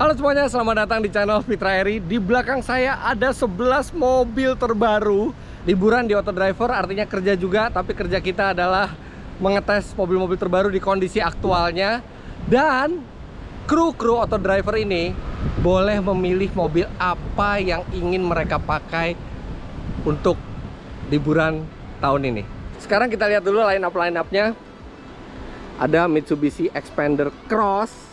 Halo semuanya, selamat datang di channel Fitra Eri. Di belakang saya ada 11 mobil terbaru. Liburan di Auto Driver artinya kerja juga, tapi kerja kita adalah mengetes mobil-mobil terbaru di kondisi aktualnya. Dan kru Auto Driver ini boleh memilih mobil apa yang ingin mereka pakai untuk liburan tahun ini. Sekarang kita lihat dulu line-up-nya. Ada Mitsubishi Xpander Cross.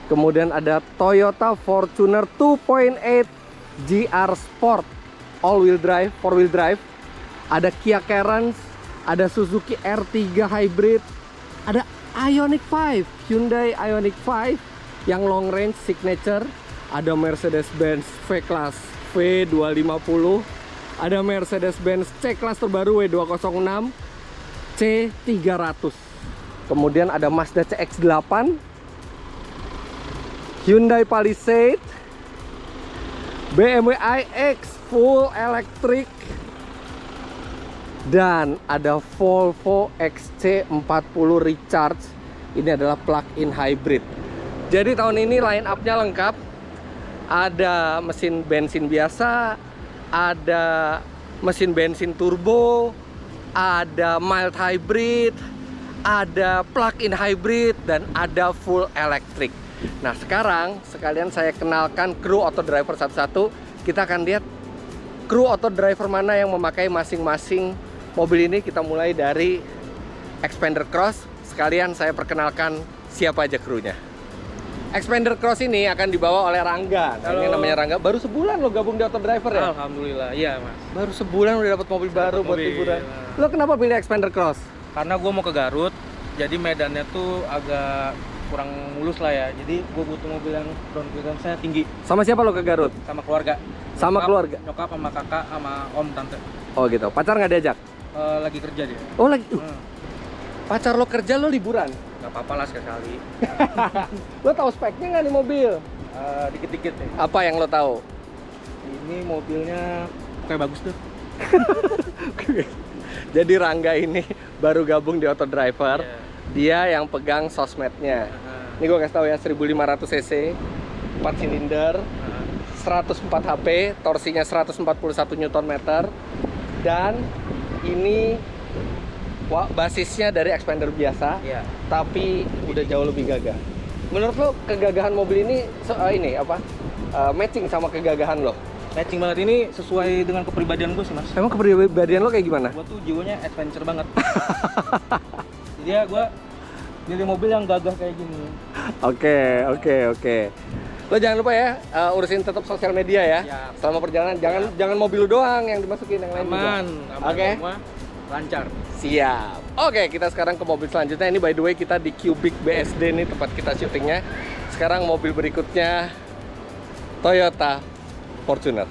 Kemudian ada Toyota Fortuner 2.8 GR Sport all-wheel drive, 4-wheel drive. Ada Kia Carens, ada Suzuki R3 Hybrid, ada Ioniq 5, Hyundai Ioniq 5 yang long range signature. Ada Mercedes-Benz V-Class V250, ada Mercedes-Benz C-Class terbaru W206 C300. Kemudian ada Mazda CX-8, Hyundai Palisade, BMW iX full electric, dan ada Volvo XC40 Recharge. Ini adalah plug-in hybrid. Jadi tahun ini line up-nya lengkap. Ada mesin bensin biasa, ada mesin bensin turbo, ada mild hybrid, ada plug-in hybrid, dan ada full electric. Nah sekarang sekalian saya kenalkan kru Auto Driver satu-satu. Kita akan lihat kru Auto Driver mana yang memakai masing-masing mobil ini. Kita mulai dari Xpander Cross. Sekalian saya perkenalkan siapa aja krunya. Xpander Cross ini akan dibawa oleh Rangga. Nah, ini namanya Rangga. Baru sebulan lo gabung di Auto Driver ya? Alhamdulillah, iya mas. Baru sebulan udah dapat mobil baru buat liburan. Lo kenapa pilih Xpander Cross? Karena gue mau ke Garut, jadi medannya tuh agak kurang mulus lah ya. Jadi gue butuh mobil yang ground clearance-nya tinggi. Sama siapa lo ke Garut? Sama keluarga. Sama keluarga? Nyokap sama kakak sama om tante. Oh gitu. Pacar nggak diajak? Lagi kerja dia. Oh lagi. Pacar lo kerja, lo liburan? Gak apa-apa lah sekali. Lo tahu speknya nggak nih mobil? Dikit-dikit nih. Apa yang lo tahu? Ini mobilnya kayak bagus tuh. Jadi Rangga ini baru gabung di Auto Driver. Yeah. Dia yang pegang sosmednya. Ini gue kasih tahu ya, 1500 cc, 4 silinder, 104 HP, torsinya 141 Nm. Dan ini basisnya dari Xpander biasa, tapi udah jauh lebih gagah. Menurut lo kegagahan mobil ini matching sama kegagahan lo? Matching banget, ini sesuai dengan kepribadian gue sih mas. Emang kepribadian lo kayak gimana? Gue tuh jiwanya adventure banget. Jadi ya gue milih mobil yang gagah kayak gini. Oke. Lo jangan lupa ya, urusin tetap sosial media ya. Siap. Selama perjalanan jangan mobil lo doang yang dimasukin, yang lain juga. Aman semua, lancar. Siap. Oke, kita sekarang ke mobil selanjutnya. Ini by the way kita di Cubic BSD nih tempat kita syutingnya. Sekarang mobil berikutnya Toyota Fortuner.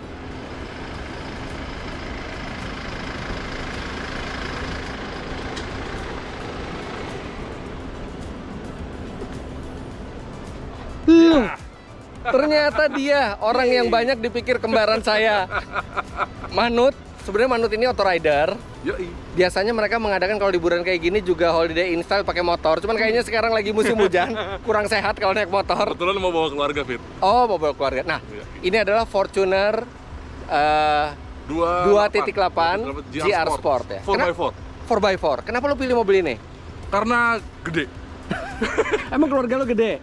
Ternyata dia orang yang banyak dipikir kembaran saya. Manut, sebenarnya Manut ini auto rider. Biasanya mereka mengadakan kalau liburan kayak gini juga holiday in style pakai motor. Cuman kayaknya sekarang lagi musim hujan, kurang sehat kalau naik motor. Kebetulan mau bawa keluarga, Fit. Oh, mau bawa keluarga. Nah, ini adalah Fortuner 2.8 GR Sport ya. 4x4. 4x4. Kenapa lo pilih mobil ini? Karena gede. Emang keluarga lo gede?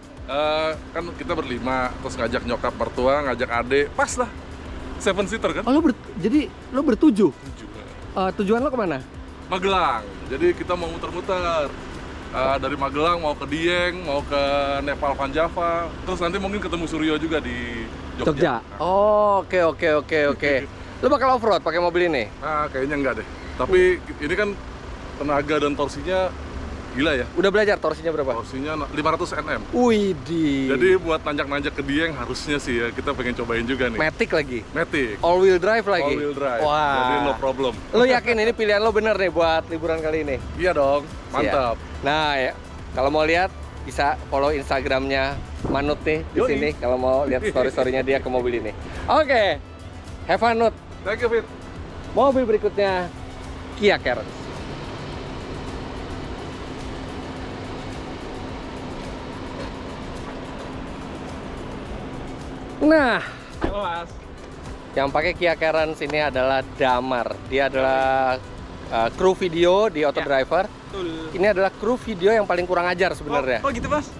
Kan kita berlima, terus ngajak nyokap mertua, ngajak adik, pas lah. 7-seater kan? Oh, jadi lo bertujuh? Tujuh. Tujuan lo kemana? Magelang. Jadi kita mau muter-muter. Dari Magelang mau ke Dieng, mau ke Nepal Van Java, terus nanti mungkin ketemu Suryo juga di Jogja. Oh, oke. Lo bakal off-road pakai mobil ini? Nah, kayaknya enggak deh. Tapi ini kan tenaga dan torsinya gila ya. Udah belajar torsinya berapa? Torsinya 500 Nm. Widih. Jadi buat nanjak-nanjak ke Dieng harusnya sih ya, kita pengen cobain juga nih. Matic lagi? Matic. All wheel drive lagi? All wheel drive. Wah. Jadi no problem. Lo yakin ini pilihan lo bener nih buat liburan kali ini? Iya dong, mantap. Siap. Nah ya, kalau mau lihat bisa follow Instagramnya Manut nih di sini. Kalau mau lihat story-storynya dia ke mobil ini. Oke, have fun Nut. Thank you, Fit. Mobil berikutnya Kia Carens. Nah, Mas. yang pakai Kia Carens ini adalah Damar. Dia adalah kru video di Autodriver. Betul. Ini adalah kru video yang paling kurang ajar sebenarnya. Oh gitu Mas.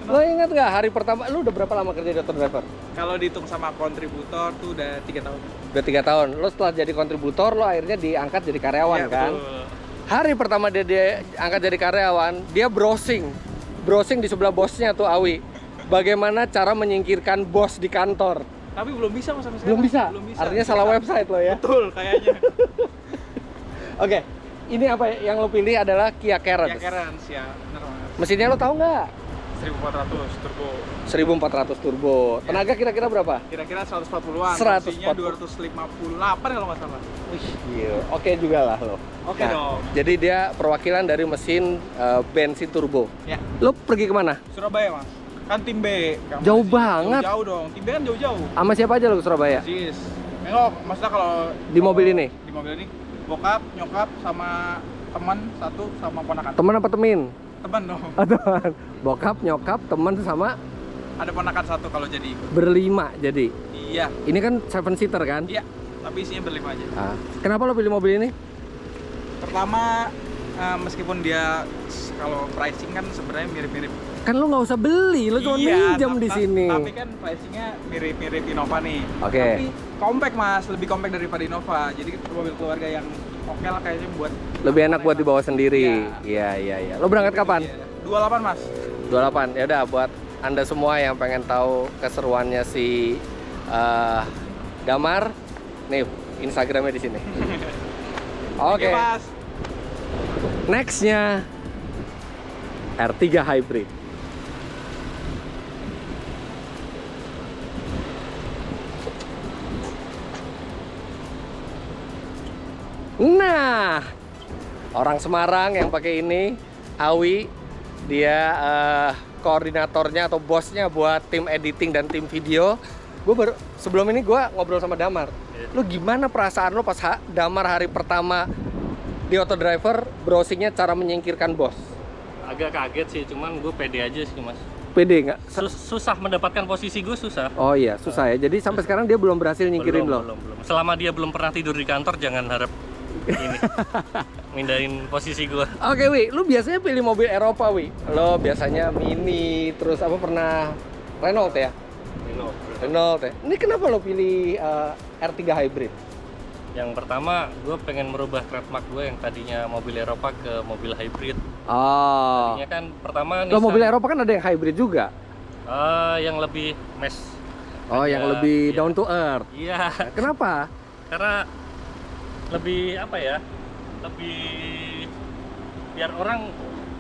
Lo ingat nggak hari pertama? Lu udah berapa lama kerja di Autodriver? Kalau dihitung sama kontributor tuh udah 3 tahun. Udah 3 tahun. Lo setelah jadi kontributor, lo akhirnya diangkat jadi karyawan Iya, kan? betul. Hari pertama dia angkat jadi karyawan, dia browsing di sebelah bosnya tuh Awi. Bagaimana cara menyingkirkan bos di kantor? Tapi belum bisa Mas sampai Belum bisa. sekarang. Belum bisa. Artinya salah website lo ya. Betul kayaknya. Oke. Ini apa yang lo pilih adalah Kia Carens. Ya Carens ya, benar Mas. Mesinnya lo tahu nggak? 1400 turbo. 1400 turbo. Tenaga kira-kira berapa? Kira-kira 140-an. 140. Torsinya 258 kalau nggak salah. Wih, gila. Oke juga lah lo. Oke dong. Jadi dia perwakilan dari mesin bensin turbo. Ya, Lo pergi kemana? Surabaya Mas. Kan tim B. Nggak Jauh Mas. banget. Jauh dong. Tim B kan jauh-jauh. Sama siapa aja lo ke Surabaya? Persis. Nengok, maksudnya kalau Di mobil ini? Di mobil ini bokap, nyokap sama teman satu sama ponakan. Temen apa temin? Teman dong. Oh, teman. Bokap, nyokap, teman sama Ada ponakan satu kalau jadi ikut. berlima jadi. Iya. Ini kan 7 seater kan? Iya. Tapi isinya berlima aja. Ah. Kenapa lo pilih mobil ini? Pertama meskipun dia kalau pricing kan sebenarnya mirip-mirip. Kan lo nggak usah beli, lo cuma minjem di sini. Tapi kan pricingnya mirip-mirip Innova nih. Oke. Tapi compact Mas, lebih compact daripada Innova. Jadi mobil keluarga yang oke lah kayaknya buat Lebih enak buat dibawa sendiri. Iya, iya, iya. Lo berangkat kapan? Iya. 28 Mas. 28. Ya udah buat Anda semua yang pengen tahu keseruannya si Damar, nih Instagramnya di sini. Oke. Mas. Nextnya R3 Hybrid. Nah, orang Semarang yang pakai ini, Awi, dia koordinatornya atau bosnya buat tim editing dan tim video. Sebelum ini gue ngobrol sama Damar. Lu gimana perasaan lu pas Damar hari pertama di Autodriver browsingnya cara menyingkirkan bos? Agak kaget sih, cuman gue pede aja sih Mas. Pede nggak? Susah mendapatkan posisi gue, susah. Oh iya, susah ya. Jadi sampai sekarang dia belum berhasil nyingkirin lo. Belum. Selama dia belum pernah tidur di kantor, jangan harap ini mindahin posisi gue. Oke, Wi, lu biasanya pilih mobil Eropa, Wi. Lo biasanya Mini, terus apa pernah Renault ya? Renault ya. Ini kenapa lo pilih R3 Hybrid? Yang pertama, gue pengen merubah trademark gue yang tadinya mobil Eropa ke mobil hybrid. Oh. Tadinya kan pertama Lo Nissan, mobil Eropa kan ada yang hybrid juga. yang lebih mass. Oh, yang Ya, lebih iya. down to earth. Iya, Kenapa? karena lebih apa ya? Lebih biar orang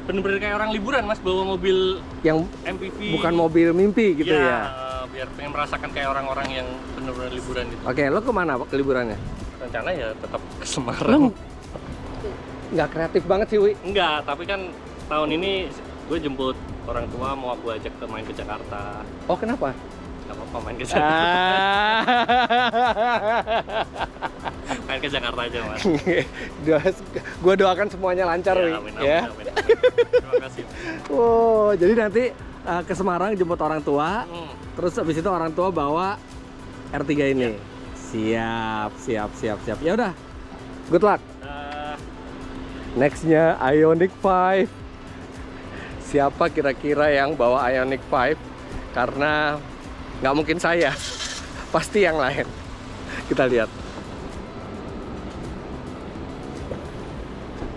bener-bener kayak orang liburan Mas, bawa mobil Yang MPV. bukan mobil mimpi gitu Iya, ya. biar pengen merasakan kayak orang-orang yang bener-bener liburan gitu. Oke, lo kemana ke liburannya? Rencana ya tetap ke Lo Semarang. nggak kreatif banget sih, Wi. Enggak, tapi kan tahun ini gue jemput orang tua, mau aku ajak main ke Jakarta. Oh, kenapa? Gak apa-apa main ke Jakarta. Ah. Main ke Jakarta aja Mas. Gue doakan semuanya lancar, Wi. amin, Ya. amin. Terima kasih. Oh, jadi nanti ke Semarang jemput orang tua, Hmm. terus habis itu orang tua bawa R3 ini. Siap. Ya udah, good luck. Nextnya Ioniq 5. Siapa kira-kira yang bawa Ioniq 5? Karena nggak mungkin saya, pasti yang lain. Kita lihat.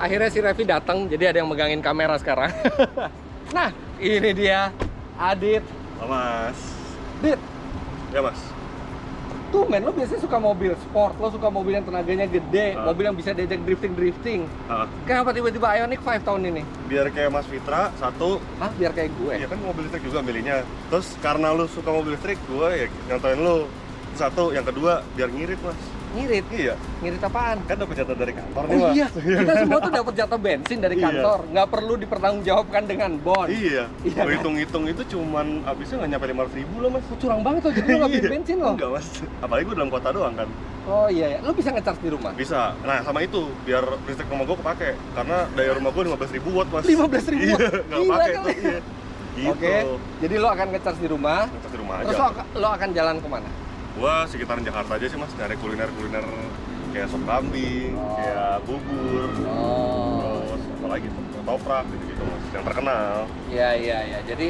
Akhirnya si Revi datang, jadi ada yang megangin kamera sekarang. Nah, ini dia Adit. Mas. Dit, Ya Mas. tuh men, lo biasanya suka mobil sport, lo suka mobil yang tenaganya gede, mobil yang bisa diajak drifting. Kenapa tiba-tiba Ioniq 5 tahun ini? Biar kayak Mas Fitra, satu, Hah, biar kayak gue? ya kan mobil listrik juga milihnya. Terus karena lu suka mobil listrik, gue ya nyontoin lu. Satu, yang kedua, biar ngirit Mas. Ngirit? Iya, Ngirit apaan? kan dapat jatah dari kantor nih Oh Mas. iya, kita semua tuh dapat jatah bensin dari Iya. kantor, nggak perlu dipertanggungjawabkan dengan bon. Iya, Iya, gue kan? hitung-hitung itu cuman habisnya nggak nyampe 500.000 loh Mas. Oh, curang banget tuh, jadi lo nggak beli Iya. bensin lo? Enggak Mas, apalagi gue dalam kota doang kan. Oh iya ya, lo bisa ngecas di rumah? Bisa, nah sama itu, biar listrik rumah gue kepake. Karena daya rumah gue 15.000 watt Mas. 15.000 watt? Iya, nggak Gila pakai kali. tuh, iya. Gitu. Oke. Jadi lo akan ngecas di rumah. Ngecas di rumah aja. Terus lo akan jalan kemana? Gua sekitaran Jakarta aja sih mas, nyari kuliner-kuliner kayak sop kambing, kayak bubur, terus apa lagi tuh, ketoprak gitu mas, yang terkenal. Iya. Jadi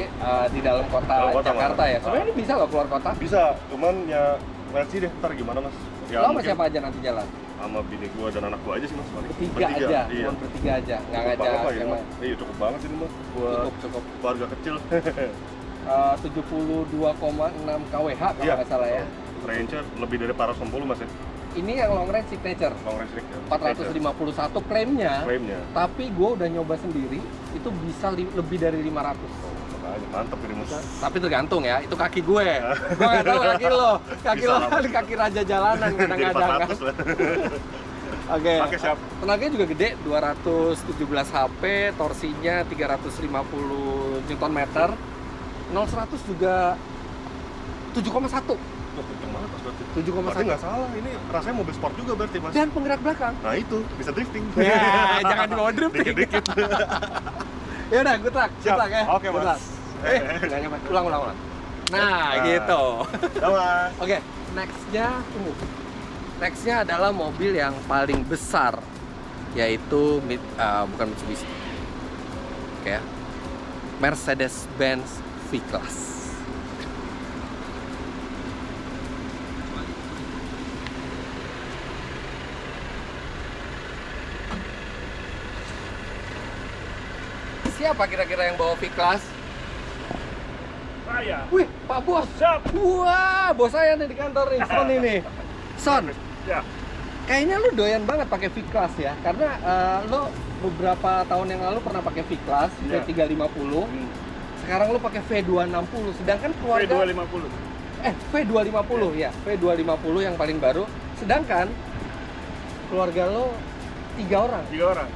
di dalam kota Jakarta Mas. ya. Sebenarnya ini bisa lo keluar kota. Bisa, cuman ya lihat sih deh, ntar gimana mas. Ya, Lo sama mungkin siapa aja nanti jalan? sama bini gua dan anak gua aja sih mas. paling. Bertiga aja, Iya. cuma bertiga aja. Nggak Cukup ngajak banget lah ini yang mas. Iya cukup banget ini mas. Buat Cukup. keluarga kecil. 72,6 kWh kalau Iya. nggak salah ya. Range lebih dari 460 mas ya. Ini yang long range signature. Long range ya. 451 klaimnya. Klaimnya. Tapi gue udah nyoba sendiri, itu bisa lebih dari 500. Makanya mantep ini mas. Tapi tergantung ya, itu kaki gue. Gue nggak tahu kaki lo. Kaki Bisa lo lah. kan kaki raja jalanan Jadi kadang-kadang kan. 400 lah. Oke. Pakai siap. Tenaganya juga gede, 217 HP, torsinya 350 Nm. 0-100 juga 7,1. Wah, kenceng banget mas berarti. 7,1. Berarti nggak salah, ini rasanya mobil sport juga berarti mas. Dan penggerak belakang. Nah itu, bisa drifting. Ya, jangan dibawa drifting. Dikit-dikit. Ya udah, good luck. Siap. Good luck ya. Oke, Good Mas. luck. Nggak nyampe. Ulang. Nah, gitu. Dah mas. Oke, nextnya adalah mobil yang paling besar, yaitu bukan Mitsubishi. Oke, Mercedes-Benz V-Class. Siapa kira-kira yang bawa V-Class? Saya. Wih, Pak Bos. Siap. Wah, bos saya nih di kantor nih, Son ini. Son, Ya. kayaknya lu doyan banget pakai V-Class ya, karena lo beberapa tahun yang lalu pernah pakai V-Class, Iya. V350. Sekarang lo pakai V260, sedangkan keluarga V250. V250 ya, V250 yang paling baru. Sedangkan keluarga lo 3 orang. 3 orang.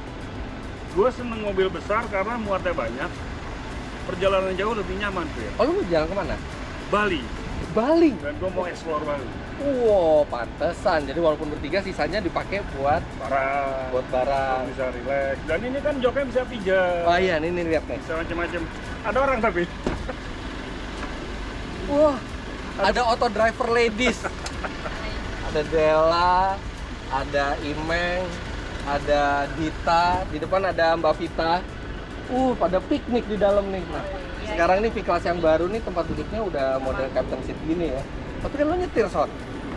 Gue seneng mobil besar karena muatnya banyak. Perjalanan jauh lebih nyaman tuh ya. Oh, lu mau jalan kemana? Bali. Bali. Dan gue mau explore Bali. Wow, pantesan. Jadi walaupun bertiga, sisanya dipakai buat barang. Bisa relax. Dan ini kan joknya bisa pijat. Oh iya, ini lihat nih. Bisa macam-macam. Ada orang tapi. Wah, ada auto driver ladies. Ada Della, ada Imeng, ada Dita, di depan ada Mbak Vita. Pada piknik di dalam nih. Nah, sekarang ini V-Class yang baru nih tempat duduknya udah model captain seat gini ya. Tapi kan lo nyetir, Son.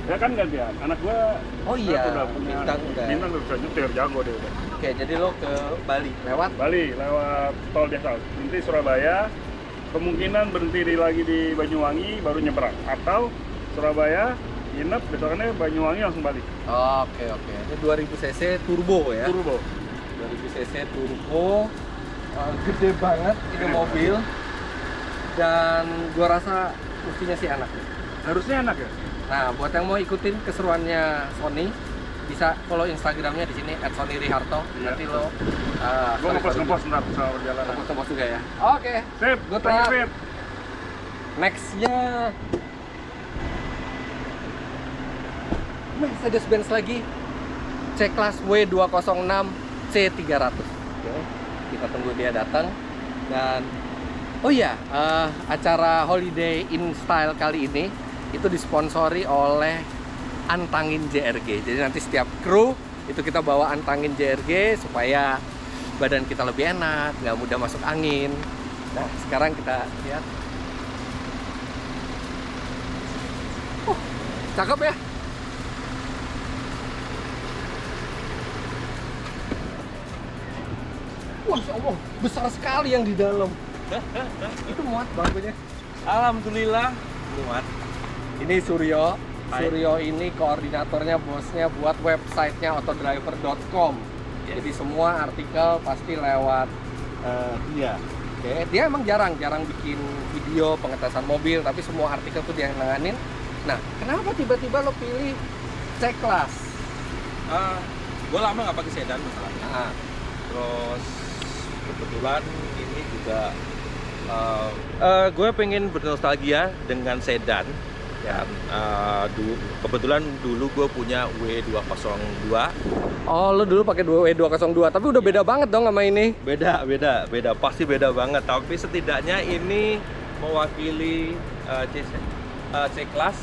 Ya kan gantian. Anak gua Oh iya, udah punya Bintang udah. Bintang udah bisa nyetir, jago deh udah. Oke, jadi lo ke Bali lewat. Bali lewat tol biasa. Nanti Surabaya, kemungkinan berhenti lagi di Banyuwangi baru nyebrang. Atau Surabaya, nginep, besokannya Banyuwangi langsung balik. Oke. Ini 2000 cc turbo ya. Turbo. 2000 cc turbo. Gede banget ini mobil. Dan gua rasa mestinya sih enak. Harusnya enak ya? Nah, buat yang mau ikutin keseruannya Sony, bisa follow Instagramnya di sini @sonyriharto. Iya. Nanti lo Gue ngepost ntar sama perjalanan. ngepost juga ya. Oke. Sip, Good thank you, luck. Fit. Nextnya Mercedes-Benz lagi C-Class W206 C300. Oke, kita tunggu dia datang. Dan oh iya, acara Holiday in Style kali ini itu disponsori oleh Antangin JRG. Jadi nanti setiap kru itu kita bawa Antangin JRG supaya badan kita lebih enak, nggak mudah masuk angin. Nah, sekarang kita lihat. Cakep ya? Wah, ya Allah, besar sekali yang di dalam. Itu muat bangkunya. Alhamdulillah muat. Ini Suryo. Hai. Suryo ini koordinatornya, bosnya buat websitenya autodriver.com. Jadi semua artikel pasti lewat dia. Oke, dia emang jarang bikin video pengetesan mobil, tapi semua artikel tuh dia yang nanganin. Nah, kenapa tiba-tiba lo pilih C-Class? Gue lama nggak pakai sedan masalahnya. Nah, Terus kebetulan ini juga gue pengen bernostalgia dengan sedan Dan kebetulan dulu gue punya W202. Oh, lo dulu pakai W202, tapi udah beda banget dong sama ini. Beda, pasti beda banget. Tapi setidaknya ini mewakili C-Class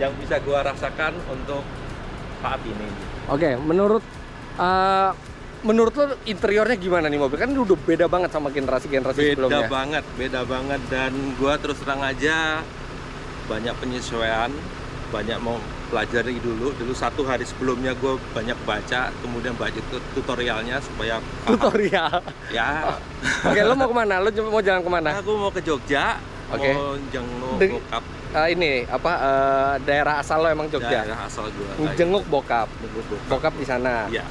yang bisa gue rasakan untuk saat ini. Oke, menurut lo interiornya gimana nih mobil? Kan ini udah beda banget sama generasi-generasi sebelumnya. Beda banget. Dan gue terus terang aja banyak penyesuaian, banyak mau pelajari dulu satu hari sebelumnya gue banyak baca, kemudian baca tutorialnya supaya paham. Tutorial? Ya. Oke, lo mau kemana? Lo mau jalan kemana? Aku mau ke Jogja, Oke. mau jenguk bokap. Daerah asal lo emang Jogja? Daerah asal gue. Jenguk bokap? Jenguk bokap. Bokap di sana? Iya.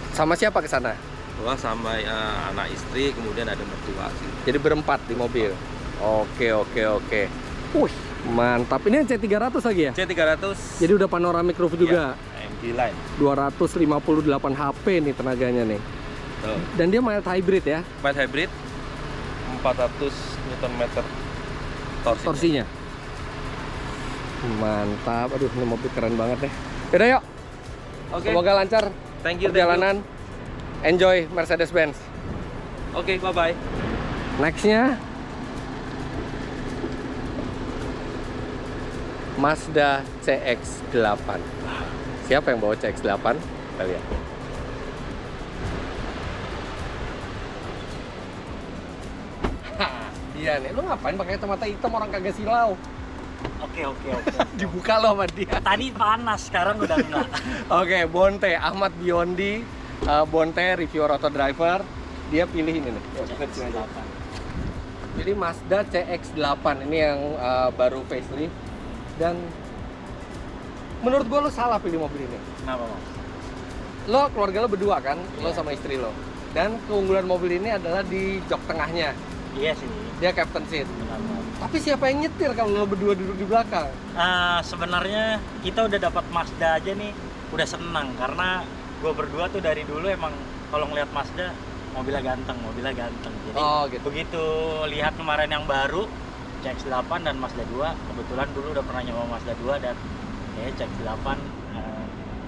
Sama siapa ke sana? Gua sama anak istri, kemudian ada mertua sih. Jadi berempat di mobil? Oke. Wih, mantap. Ini yang C300 lagi ya? C300. Jadi udah panoramic roof juga? AMG Line. 258 HP nih tenaganya nih. Tuh. Dan dia mild hybrid ya? Mild hybrid, 400 Nm torsinya. Mantap. Aduh, ini mobil keren banget deh. Yaudah yuk. Oke. Semoga lancar Thank you. perjalanan. Enjoy Mercedes-Benz. Oke, bye-bye. Nextnya Mazda CX-8. Siapa yang bawa CX-8? Kita lihat. Iya nih, lu ngapain pakai kacamata hitam, orang kagak silau? Oke. Dibuka lo sama dia. Tadi panas, sekarang udah enggak. Oke, Bonte, Ahmad Biondi, Bonte, reviewer auto driver. Dia pilih ini nih. Pilih Mazda CX-8. Ini yang baru facelift. Dan menurut gua lo salah pilih mobil ini. Kenapa, Mas? Lo keluarga lo berdua kan, lo sama istri lo. Dan keunggulan mobil ini adalah di jok tengahnya. Iya sih. Dia captain seat. Benar. Tapi siapa yang nyetir kalau lo berdua duduk di belakang? Sebenarnya kita udah dapat Mazda aja nih, udah senang karena gue berdua tuh dari dulu emang kalau ngeliat Mazda mobilnya ganteng. Jadi Gitu. begitu lihat kemarin yang baru CX-8 dan Mazda 2, kebetulan dulu udah pernah nyoba Mazda 2 dan CX-8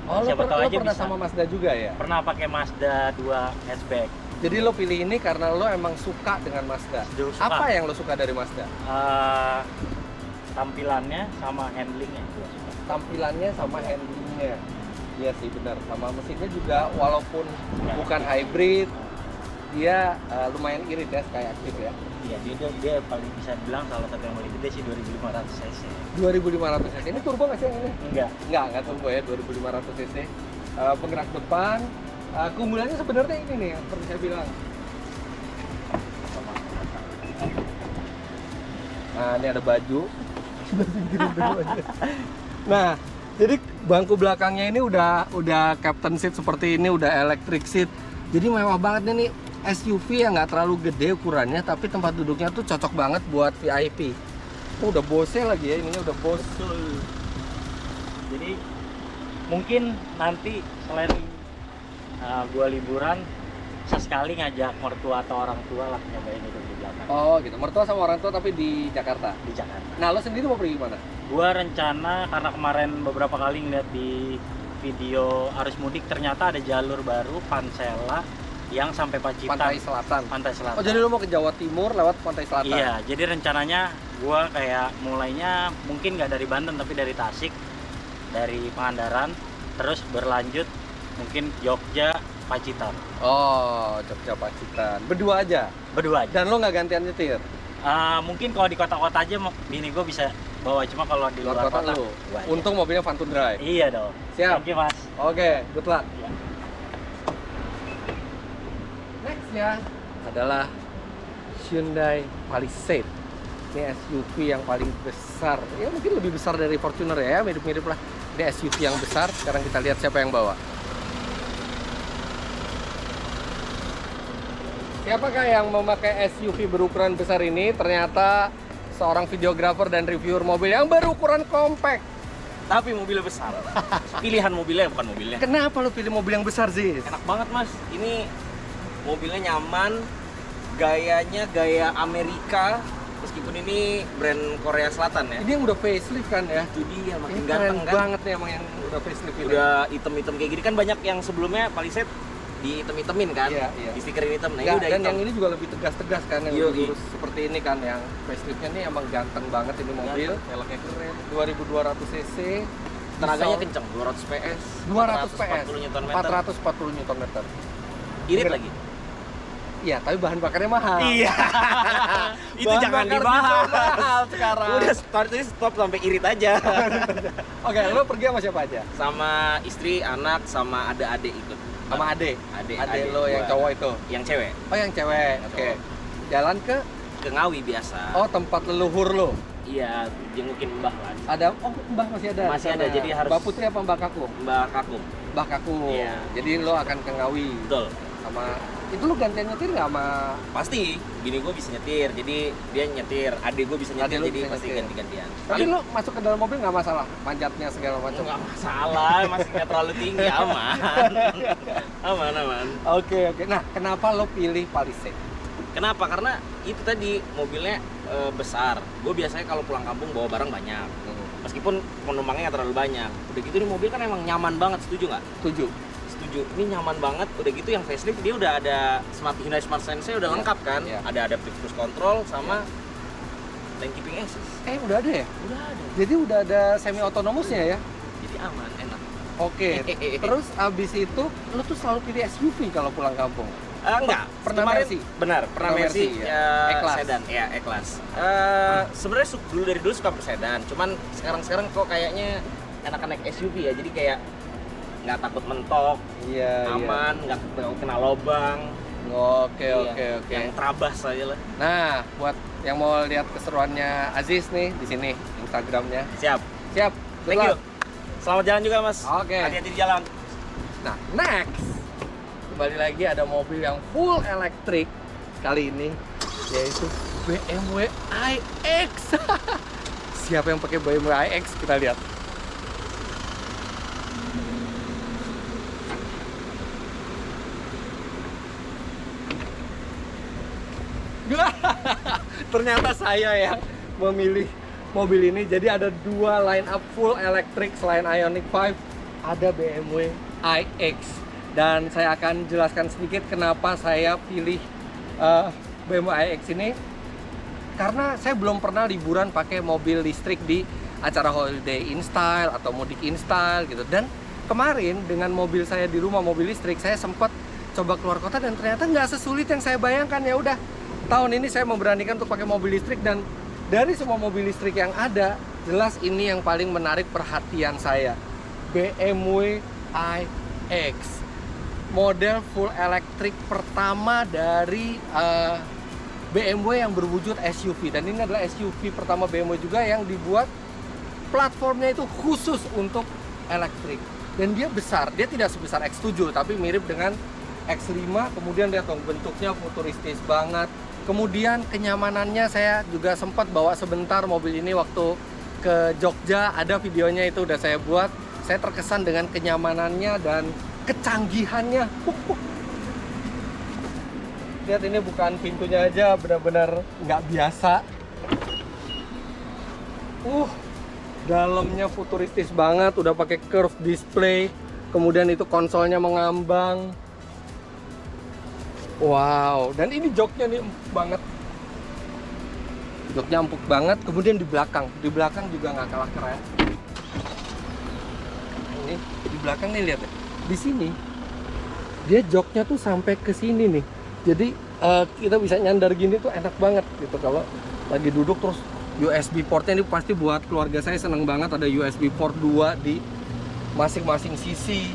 Oh, lo siapa tahu aja pernah bisa. sama Mazda juga ya? Pernah pakai Mazda 2 hatchback. Jadi lo pilih ini karena lo emang suka dengan Mazda. Suka. Apa yang lo suka dari Mazda? Tampilannya sama handlingnya gua suka. Tampilannya sama handlingnya. Iya sih benar. Sama mesinnya juga walaupun bukan hybrid, dia lumayan irit ya, kayak aktif ya. Iya, dia paling bisa bilang salah satu yang paling gede sih 2500 cc. 2500 cc. Ini turbo nggak sih yang ini? Enggak. Turbo ya, 2500 cc. Penggerak depan. Keunggulannya sebenarnya ini nih, yang seperti saya bilang. Nah, ini ada baju. Nah, jadi bangku belakangnya ini udah captain seat seperti ini, udah electric seat. Jadi mewah banget nih SUV yang nggak terlalu gede ukurannya, tapi tempat duduknya tuh cocok banget buat VIP. Oh, udah Bose lagi ya, ininya udah Bose. Betul. Jadi mungkin nanti selain gua liburan, sesekali ngajak mertua atau orang tua lah nyobain itu di belakang. Oh gitu, mertua sama orang tua tapi di Jakarta. Di Jakarta. Nah, lo sendiri mau pergi kemana? Gua rencana karena kemarin beberapa kali ngeliat di video arus mudik ternyata ada jalur baru Pansela yang sampai Pacitan. Pantai Selatan. Pantai Selatan. Oh, jadi lo mau ke Jawa Timur lewat Pantai Selatan? Iya, jadi rencananya gua kayak mulainya mungkin nggak dari Banten tapi dari Tasik, dari Pangandaran, terus berlanjut mungkin Jogja, Pacitan. Oh, Jogja Pacitan. Berdua aja? Berdua aja. Dan lo nggak gantian nyetir? Mungkin kalau di kota-kota aja bini gue bisa bawa, cuma kalau di luar kota lo? gua aja. Untung mobilnya Phantom Drive? Iya dong. Siap. Thank you, Mas. Oke, good luck. Iya. Nextnya adalah Hyundai Palisade. Ini SUV yang paling besar. Ya mungkin lebih besar dari Fortuner ya, mirip-mirip lah. Ini SUV yang besar. Sekarang kita lihat siapa yang bawa. Siapakah yang memakai SUV berukuran besar ini? Ternyata seorang videografer dan reviewer mobil yang berukuran compact. Tapi mobilnya besar. Pilihan mobilnya bukan mobilnya. Kenapa lo pilih mobil yang besar sih? Enak banget, Mas. Ini mobilnya nyaman, gayanya gaya Amerika, meskipun ini brand Korea Selatan ya. Ini yang udah facelift kan ya? Itu dia makin Ini ganteng keren kan. banget nih emang yang udah facelift ini. Udah hitam-hitam kayak gini kan banyak yang sebelumnya Palisade dihitam-hitamin kan. Iya, iya. Di stikerin hitam. Nah, Nggak, ini udah dan hitam. yang ini juga lebih tegas-tegas kan, yang Iya, lebih iya. lurus seperti ini kan, yang faceliftnya nih emang ganteng banget ini mobil. Velgnya keren. 2200 cc. Tenaganya diesel, kenceng, 200 PS. 200 PS, 440 Nm. 440 Nm. Irit Bener. lagi. Iya, tapi bahan bakarnya mahal. Iya. Itu Bahan jangan bakar dibahas. diesel mahal sekarang. Udah stop sampai irit aja. Oke, lo pergi sama siapa aja? Sama istri, anak, sama ada adik ikut. Sama ade. Adik Lo yang gua. cowok itu. Yang cewek. Oh, yang cewek. Oke. Jalan ke Ke Ngawi biasa. tempat leluhur lo. Iya, jengukin Mbah lah. Ada Mbah masih ada. Masih ada, Sana. jadi harus- Mbah Putri apa Mbah Kakung? Mbah Kakung. Mbah Kakung. Iya. Jadi lo akan ke Ngawi Betul. sama itu lo gantian nyetir nggak sama Pasti, bini gue bisa nyetir, jadi dia nyetir, adik gue bisa nyetir, Adik lu jadi bisa pasti nyetir. ganti-gantian. tapi lo masuk ke dalam mobil nggak masalah manjatnya segala macam. nggak masalah, masih nggak terlalu tinggi, aman. Aman. Oke. Nah, kenapa lo pilih Palisade? Kenapa? Karena itu tadi mobilnya besar. Gue biasanya kalau pulang kampung bawa barang banyak. Meskipun penumpangnya nggak terlalu banyak. Udah gitu nih mobil kan emang nyaman banget, setuju nggak? Setuju. Setuju. Ini nyaman banget. Udah gitu yang facelift dia udah ada Hyundai Smart Sense udah Iya. lengkap kan? Iya. Ada adaptive cruise control sama lane keeping assist. Udah ada ya? Udah ada. Jadi udah ada semi otonomusnya ya? Jadi aman, enak. Oke. Terus abis itu lo tuh selalu pilih SUV kalau pulang kampung. Enggak, Pernah kemarin Mercy? benar, pernah Pernah Mercy, Mercy, ya. ya, E-Class. sedan, ya E-Class. Sebenarnya dari dulu suka sedan, cuman sekarang kok kayaknya enakan naik SUV ya, jadi kayak nggak takut mentok, Iya. aman, nggak kena lobang. Oke. Yang terabas aja lah. Nah, buat yang mau lihat keseruannya Aziz nih di sini Instagramnya. Siap, Siap. thank you. Selamat jalan juga mas. Oke. Hati-hati di jalan. Nah, next kembali lagi ada mobil yang full elektrik kali ini, yaitu BMW iX. Siapa yang pakai BMW iX? Kita lihat. Ternyata saya yang memilih mobil ini. Jadi ada dua line up full elektrik selain Ioniq 5, ada BMW iX. Dan saya akan jelaskan sedikit kenapa saya pilih BMW iX ini. Karena saya belum pernah liburan pakai mobil listrik di acara holiday in style atau mudik in style gitu. Dan kemarin dengan mobil saya di rumah, mobil listrik, saya sempat coba keluar kota dan ternyata nggak sesulit yang saya bayangkan. Ya udah, tahun ini saya memberanikan untuk pakai mobil listrik, dan dari semua mobil listrik yang ada, jelas ini yang paling menarik perhatian saya. BMW iX, model full elektrik pertama dari BMW yang berwujud SUV. Dan ini adalah SUV pertama BMW juga yang dibuat platformnya itu khusus untuk elektrik. Dan dia besar, dia tidak sebesar X7 tapi mirip dengan X5. Kemudian lihat dong, bentuknya futuristis banget. Kemudian kenyamanannya, saya juga sempat bawa sebentar mobil ini waktu ke Jogja, ada videonya itu udah saya buat. Saya terkesan dengan kenyamanannya dan kecanggihannya. Lihat, ini bukan pintunya aja, benar-benar nggak biasa. Dalamnya futuristis banget, udah pakai curve display. Kemudian itu konsolnya mengambang. Wow, dan ini joknya nih empuk banget. Joknya empuk banget. Kemudian di belakang juga nggak kalah keren. Ini di belakang nih, lihat ya. Di sini dia joknya tuh sampai ke sini nih. Jadi kita bisa nyandar gini tuh enak banget gitu kalau lagi duduk. Terus USB portnya ini pasti buat keluarga saya seneng banget, ada USB port 2 di masing-masing sisi.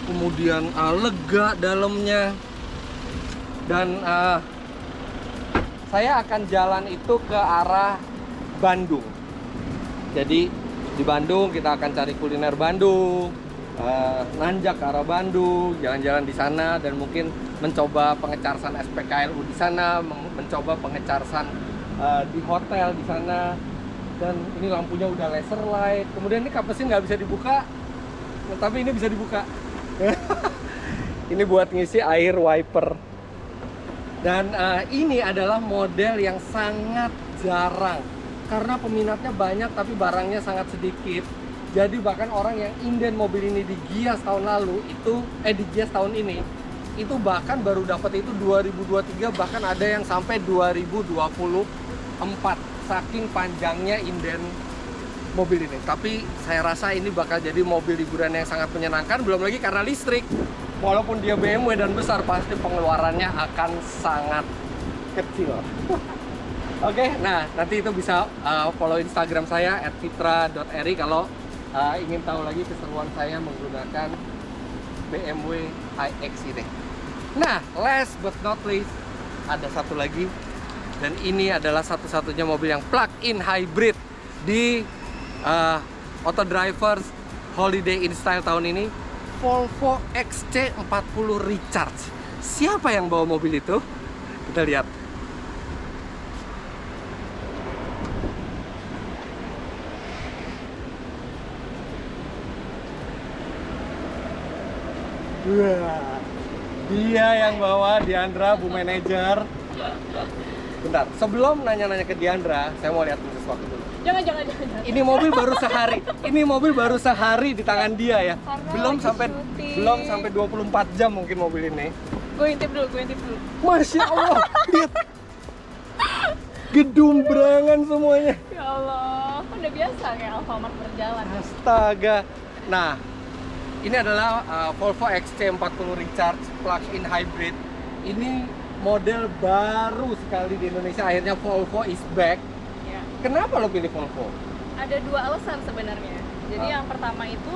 Kemudian lega dalamnya. Dan saya akan jalan itu ke arah Bandung. Jadi di Bandung kita akan cari kuliner Bandung, nanjak ke arah Bandung, jalan-jalan di sana, dan mungkin mencoba pengecarsan SPKLU di sana, mencoba pengecarsan di hotel di sana. Dan ini lampunya udah laser light. Kemudian ini kap mesin nggak bisa dibuka, tapi ini bisa dibuka. Ini buat ngisi air wiper. Dan ini adalah model yang sangat jarang karena peminatnya banyak tapi barangnya sangat sedikit. Jadi bahkan orang yang inden mobil ini di Gias tahun lalu itu di Gias tahun ini itu bahkan baru dapat itu 2023, bahkan ada yang sampai 2024 saking panjangnya inden mobil ini. Tapi saya rasa ini bakal jadi mobil liburan yang sangat menyenangkan, belum lagi karena listrik. Walaupun dia BMW dan besar, pasti pengeluarannya akan sangat kecil. Oke, nah nanti itu bisa follow Instagram saya @fitra.eri kalau ingin tahu lagi keseruan saya menggunakan BMW iX ini. Nah, last but not least, ada satu lagi, dan ini adalah satu-satunya mobil yang plug-in hybrid di Autodrivers Holiday in Style tahun ini, Volvo XC40 Recharge. Siapa yang bawa mobil itu? Kita lihat. Wah, dia yang bawa, Diandra, Bu Manajer. Bentar, sebelum nanya-nanya ke Diandra, saya mau lihat sesuatu dulu. Jangan. Ini mobil baru sehari. Ini mobil baru sehari di tangan dia ya. Karena Belum lagi sampai 24 jam mungkin mobil ini. Gue intip dulu. Masya Allah, lihat. Gedumbrangan semuanya. Ya Allah, kan udah biasa kayak Alfamart berjalan. Astaga. Nah, ini adalah Volvo XC40 Recharge plug-in hybrid. Ini model baru sekali di Indonesia. Akhirnya Volvo is back. Ya. Kenapa lo pilih Volvo? Ada dua alasan sebenarnya. Jadi yang pertama itu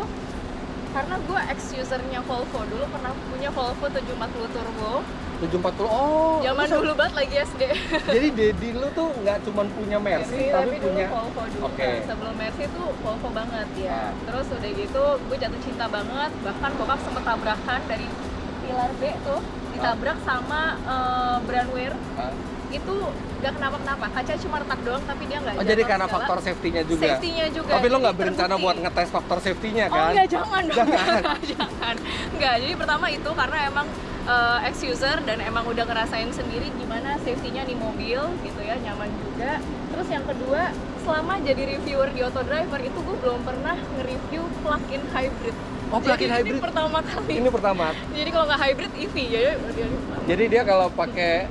karena gue ex-usernya Volvo. Dulu pernah punya Volvo 740 Turbo. 740, oh. Zaman lu dulu banget lagi SD. Jadi Dedi lu tuh nggak cuma punya Mercy, tapi dulu punya Volvo dulu. Oke. Sebelum Mercy tuh Volvo banget ya. Terus udah gitu gue jatuh cinta banget. Bahkan bokap sempet tabrakan dari pilar B tuh, ditabrak sama Brandwehr. Itu nggak kenapa-kenapa, kaca cuma retak doang tapi dia nggak Oh, jadi karena faktor safety-nya juga. Safety-nya juga. Tapi lo nggak Jadi berencana terbukti. buat ngetes faktor safety-nya Oh kan? enggak, jangan dong. Jangan. Jangan. Enggak, jadi pertama itu karena emang ex-user dan emang udah ngerasain sendiri gimana safety-nya nih mobil gitu ya, nyaman juga. Terus yang kedua, selama jadi reviewer di Autodriver itu gue belum pernah nge-review plug-in hybrid. Oh, plug-in Jadi hybrid? Ini pertama kali. Ini pertama. Jadi kalau nggak hybrid EV ya. Jadi dia kalau pakai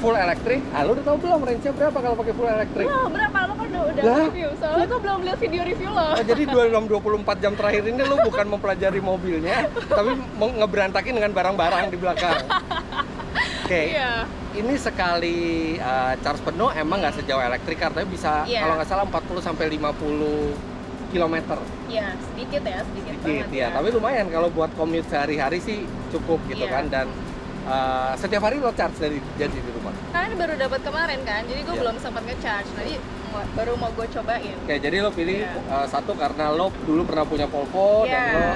full elektrik, lu udah tahu belum range-nya berapa kalau pakai full elektrik? Wah, berapa lo kan udah Lah? review? Soalnya gue belum lihat video review lo. Oh, jadi dalam 24 jam terakhir ini lu bukan mempelajari mobilnya, tapi ngeberantakin dengan barang-barang di belakang. Oke. Iya. Ini sekali charge penuh emang nggak sejauh elektrik car, tapi bisa Iya. kalau nggak salah 40 sampai 50 kilometer. Iya, sedikit ya, sedikit Sedikit banget ya, tapi lumayan kalau buat commute sehari-hari sih cukup gitu Iya. kan. Dan setiap hari lo charge jadi di rumah. Karena ini baru dapat kemarin kan, jadi gue Iya. belum sempat nge-charge. Nanti baru mau gue cobain. Oke, jadi lo pilih Iya. satu karena lo dulu pernah punya Volvo dan Iya. lo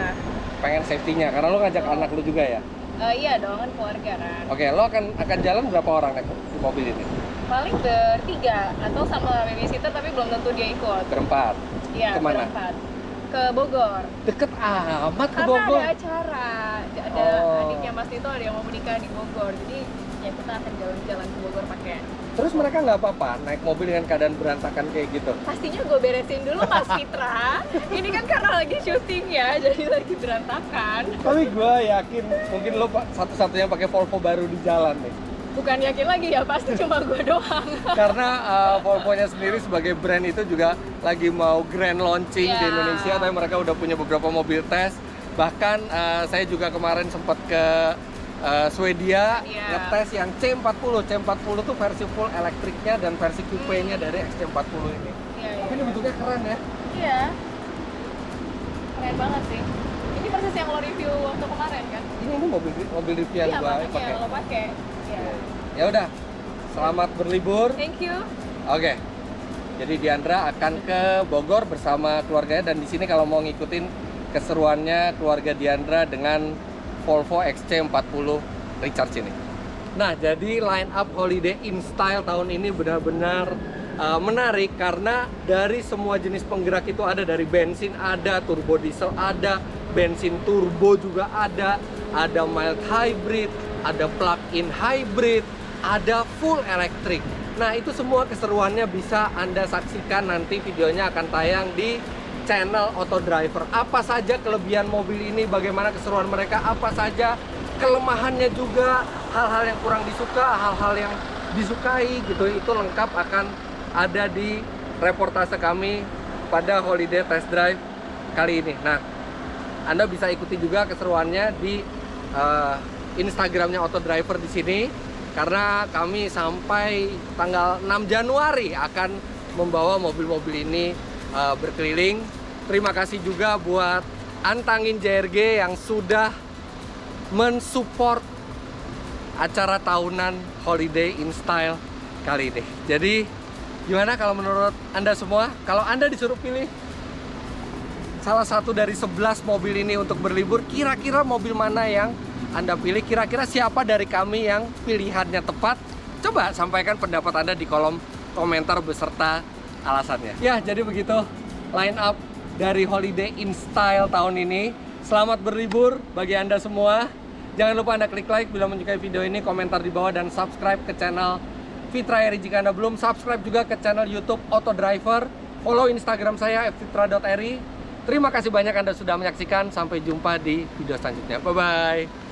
pengen safety-nya karena lo ngajak anak lo juga ya. Iya dong, kan keluarga kan. Oke, lo akan jalan berapa orang naik di mobil ini? Paling bertiga atau sama babysitter tapi belum tentu dia ikut. Berempat. Iya, Kemana? berempat. Ke Bogor. Deket amat ke Karena Bogor. ada acara, ada Oh. adiknya Mas Tito ada yang mau menikah di Bogor. Jadi ya kita akan jalan-jalan ke Bogor pakai. Terus mereka nggak apa-apa naik mobil dengan keadaan berantakan kayak gitu? Pastinya gue beresin dulu Mas Fitra. Ini kan karena lagi syuting ya, jadi lagi berantakan. Tapi gue yakin mungkin lo satu-satunya pakai Volvo baru di jalan nih. Bukan yakin lagi ya, pasti cuma gue doang. Karena Volvo-nya sendiri sebagai brand itu juga lagi mau grand launching di Iya. Indonesia, tapi mereka udah punya beberapa mobil tes. Bahkan saya juga kemarin sempat ke Swedia Iya. ngetes yang C40. C40 tuh versi full elektriknya dan versi coupe-nya dari XC40 ini. Iya, Tapi ini bentuknya keren ya. Iya. Keren banget sih. Ini persis yang lo review waktu kemarin kan? Ini mobil review yang Iya, gua makanya pakai. lo pakai. Iya. Ya udah, selamat berlibur. Thank you. Oke. Jadi Diandra akan ke Bogor bersama keluarganya, dan di sini kalau mau ngikutin keseruannya keluarga Diandra dengan Volvo XC40 Recharge ini. Nah, jadi line up Holiday in Style tahun ini benar-benar menarik karena dari semua jenis penggerak itu ada, dari bensin ada, turbo diesel ada, bensin turbo juga ada mild hybrid, ada plug-in hybrid, ada full elektrik. Nah, itu semua keseruannya bisa Anda saksikan, nanti videonya akan tayang di channel Auto Driver. Apa saja kelebihan mobil ini, bagaimana keseruan mereka, apa saja kelemahannya juga, hal-hal yang kurang disuka, hal-hal yang disukai gitu, itu lengkap akan ada di reportase kami pada Holiday Test Drive kali ini. Nah, Anda bisa ikuti juga keseruannya di Instagramnya Auto Driver di sini, karena kami sampai tanggal 6 Januari akan membawa mobil-mobil ini berkeliling. Terima kasih juga buat Antangin JRG yang sudah mensupport acara tahunan Holiday in Style kali ini. Jadi gimana kalau menurut Anda semua? Kalau Anda disuruh pilih salah satu dari 11 mobil ini untuk berlibur, kira-kira mobil mana yang Anda pilih? Kira-kira siapa dari kami yang pilihannya tepat? Coba sampaikan pendapat Anda di kolom komentar beserta alasannya. Ya, jadi begitu line up dari Holiday in Style tahun ini. Selamat berlibur bagi Anda semua. Jangan lupa Anda klik like bila menyukai video ini, komentar di bawah, dan subscribe ke channel Fitra Eri jika Anda belum. Subscribe juga ke channel YouTube Auto Driver. Follow Instagram saya @fitra.eri. Terima kasih banyak Anda sudah menyaksikan. Sampai jumpa di video selanjutnya. Bye-bye.